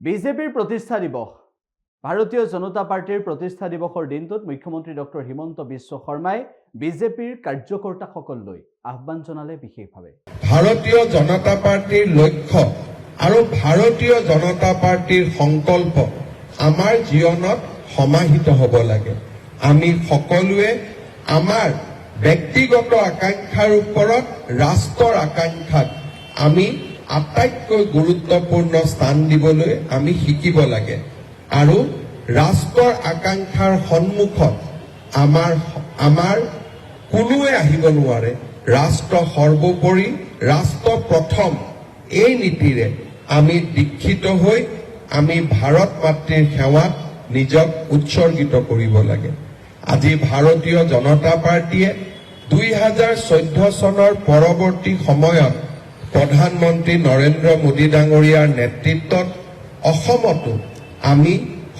বিজেপিৰ প্ৰতিষ্ঠা দিৱস ভাৰতীয় জনতা পাৰ্টিৰ প্ৰতিষ্ঠা দিৱসৰ দিনটোত মুখ্যমন্ত্ৰী ডক্টৰ হিমন্ত বিশ্ব শৰ্মাই বিজেপিৰ কাৰ্যকৰ্তাসকললৈ আহ্বান জনালে বিশেষভাৱে। ভাৰতীয় জনতা পাৰ্টিৰ লক্ষ্য আৰু ভাৰতীয় জনতা পাৰ্টিৰ সংকল্প আমাৰ জীৱনত সমাহিত হ'ব লাগে। আমি সকলোৱে আমাৰ ব্যক্তিগত আকাংক্ষাৰ ওপৰত ৰাষ্ট্ৰৰ আকাংক্ষাক আমি আটাইতকৈ গুৰুত্বপূৰ্ণ স্থান দিবলৈ আমি শিকিব লাগে আৰু ৰাষ্ট্ৰৰ আকাংক্ষাৰ সন্মুখত আমাৰ কোনোৱে আহিব নোৱাৰে। ৰাষ্ট্ৰ সৰ্বোপৰি, ৰাষ্ট্ৰ প্ৰথম এই নীতিৰে আমি দীক্ষিত হৈ আমি ভাৰত মাতৃৰ সেৱাত নিজক উৎসৰ্গিত কৰিব লাগে। আজি ভাৰতীয় জনতা পাৰ্টিয়ে 2014 চনৰ পৰৱৰ্তী সময়ত প্ৰধানমন্ত্ৰী নৰেন্দ্ৰ মোদী ডাঙৰীয়াৰ নেতৃত্বত অসমতো আমি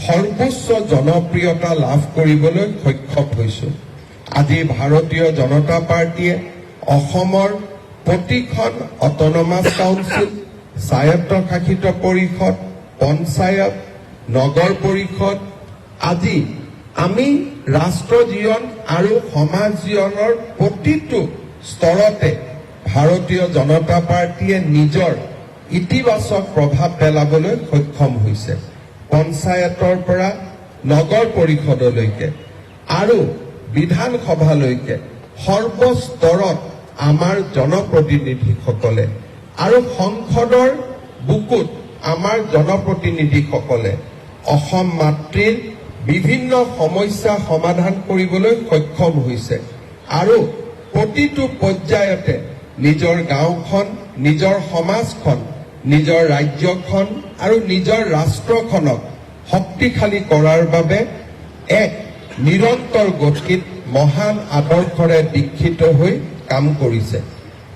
সৰ্বোচ্চ জনপ্ৰিয়তা লাভ কৰিবলৈ সক্ষম হৈছো। আজি ভাৰতীয় জনতা পাৰ্টিয়ে অসমৰ প্ৰতিখন অট'নমাছ কাউন্সিল, স্বায়ত্তশাসিত পৰিষদ, পঞ্চায়ত, নগৰ পৰিষদ আজি আমি ৰাষ্ট্ৰ জীৱন আৰু সমাজ জীৱনৰ প্ৰতিটো স্তৰতে ভাৰতীয় জনতা পাৰ্টিয়ে নিজৰ ইতিবাচক প্ৰভাৱ পেলাবলৈ সক্ষম হৈছে। পঞ্চায়তৰ পৰা নগৰ পৰিষদলৈকে আৰু বিধানসভালৈকে সৰ্বস্তৰত আমাৰ জনপ্ৰতিনিধিসকলে আৰু সংসদৰ বুকুত আমাৰ জনপ্ৰতিনিধিসকলে অসম মাতৃৰ বিভিন্ন সমস্যা সমাধান কৰিবলৈ সক্ষম হৈছে আৰু প্ৰতিটো পৰ্যায়তে নিজৰ গাঁওখন, নিজৰ সমাজখন, নিজৰ ৰাজ্যখন আৰু নিজৰ ৰাষ্ট্ৰখনক শক্তিশালী কৰাৰ বাবে এক নিৰন্তৰ গতিত মহান আদৰ্শৰে দীক্ষিত হৈ কাম কৰিছে।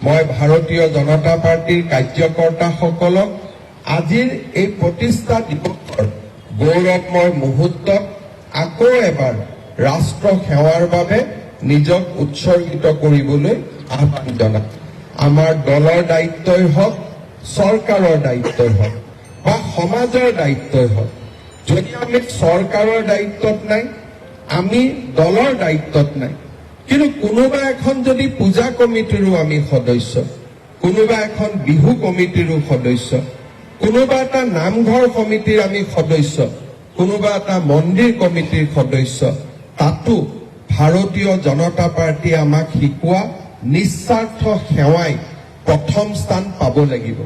মই ভাৰতীয় জনতা পাৰ্টিৰ কাৰ্যকৰ্তাসকলক আজিৰ এই প্ৰতিষ্ঠা দিৱসৰ গৌৰৱময় মুহূৰ্তত আকৌ এবাৰ ৰাষ্ট্ৰ সেৱাৰ বাবে নিজক উৎসৰ্গিত কৰিবলৈ আহ্বান জনাম। আমাৰ দলৰ দায়িত্বই হওক, চৰকাৰৰ দায়িত্বই হওক বা সমাজৰ দায়িত্বই হওক, যদি আমি চৰকাৰৰ দায়িত্বত নাই, আমি দলৰ দায়িত্বত নাই, কিন্তু কোনোবা এখন যদি পূজা কমিটিৰো আমি সদস্য, কোনোবা এখন বিহু কমিটিৰো সদস্য, কোনোবা এটা নামঘৰ সমিতিৰ আমি সদস্য, কোনোবা এটা মন্দিৰ কমিটিৰ সদস্য, তাতো ভাৰতীয় জনতা পাৰ্টিয়ে আমাক শিকোৱা নিস্বাৰ্থ সেৱাই প্ৰথম স্থান পাব লাগিব।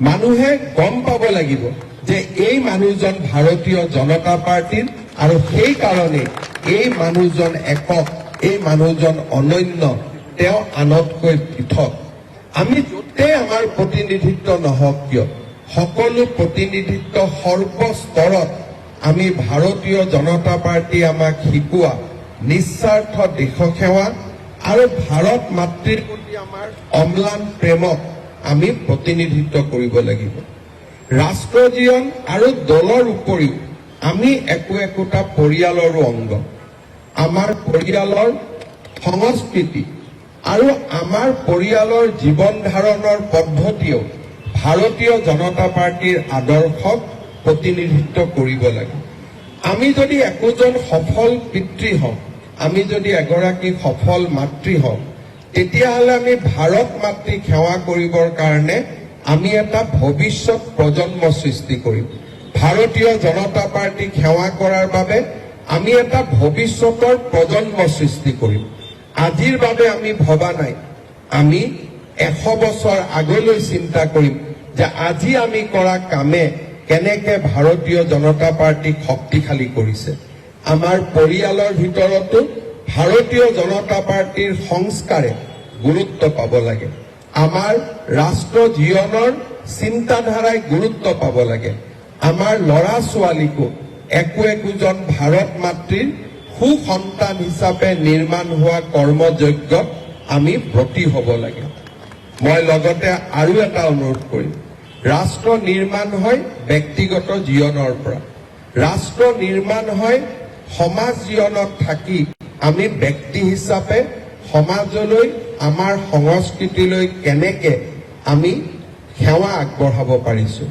মানুহে গম পাব লাগিব যে এই মানুহজন ভাৰতীয় জনতা পাৰ্টিৰ আৰু সেইকাৰণে এই মানুহজন একক, এই মানুহজন অনন্য, তেওঁ আনতকৈ পৃথক। আমি য'তে আমাৰ প্ৰতিনিধিত্ব নহওক কিয়, সকলো প্ৰতিনিধিত্ব সৰ্বস্তৰত আমি ভাৰতীয় জনতা পাৰ্টিয়ে আমাক শিকোৱা নিস্বাৰ্থ দেশসেৱা আৰু ভাৰত মাতৃৰ প্ৰতি আমাৰ অম্লান প্ৰেমক আমি প্ৰতিনিধিত্ব কৰিব লাগিব। ৰাষ্ট্ৰ জীৱন আৰু দলৰ উপৰিও আমি একোটা পৰিয়ালৰো অংগ। আমাৰ পৰিয়ালৰ সংস্কৃতি আৰু আমাৰ পৰিয়ালৰ জীৱন ধাৰণৰ পদ্ধতিও ভাৰতীয় জনতা পাৰ্টিৰ আদৰ্শক প্ৰতিনিধিত্ব কৰিব লাগে। আমি যদি একোজন সফল পিতৃ হওঁ, আমি যদি এগৰাকী সফল মাতৃ হওঁ, তেতিয়াহ'লে আমি ভাৰত মাতৃক সেৱা কৰিবৰ কাৰণে আমি এটা ভৱিষ্যত প্ৰজন্ম সৃষ্টি কৰিম। ভাৰতীয় জনতা পাৰ্টিক সেৱা কৰাৰ বাবে আমি এটা ভৱিষ্যতৰ প্ৰজন্ম সৃষ্টি কৰিম। আজিৰ বাবে আমি ভবা নাই, আমি 100 বছৰ আগলৈ চিন্তা কৰিম যে আজি আমি কৰা কামে কেনেকে ভাৰতীয় জনতা পাৰ্টিক শক্তিশালী কৰিছে। আমাৰ পৰিয়ালৰ ভিতৰতো ভাৰতীয় জনতা পাৰ্টিৰ সংস্কাৰে গুৰুত্ব পাব লাগে। আমাৰ ৰাষ্ট্ৰ জীৱনৰ চিন্তাধাৰাই গুৰুত্ব পাব লাগে। আমাৰ ল'ৰা ছোৱালীকো একোজন ভাৰত মাতৃৰ সুসন্তান হিচাপে নিৰ্মাণ হোৱা কৰ্মযজ্ঞত আমি ব্ৰতী হ'ব লাগে। মই লগতে আৰু এটা অনুৰোধ কৰিম, ৰাষ্ট্ৰ নিৰ্মাণ হয় ব্যক্তিগত জীৱনৰ পৰা, ৰাষ্ট্ৰ নিৰ্মাণ হয় সমাজ জীৱনত থাকি আমি ব্যক্তি হিচাপে সমাজলৈ, আমাৰ সংস্কৃতিলৈ কেনেকে আমি সেৱা আগবঢ়াব পাৰিছো।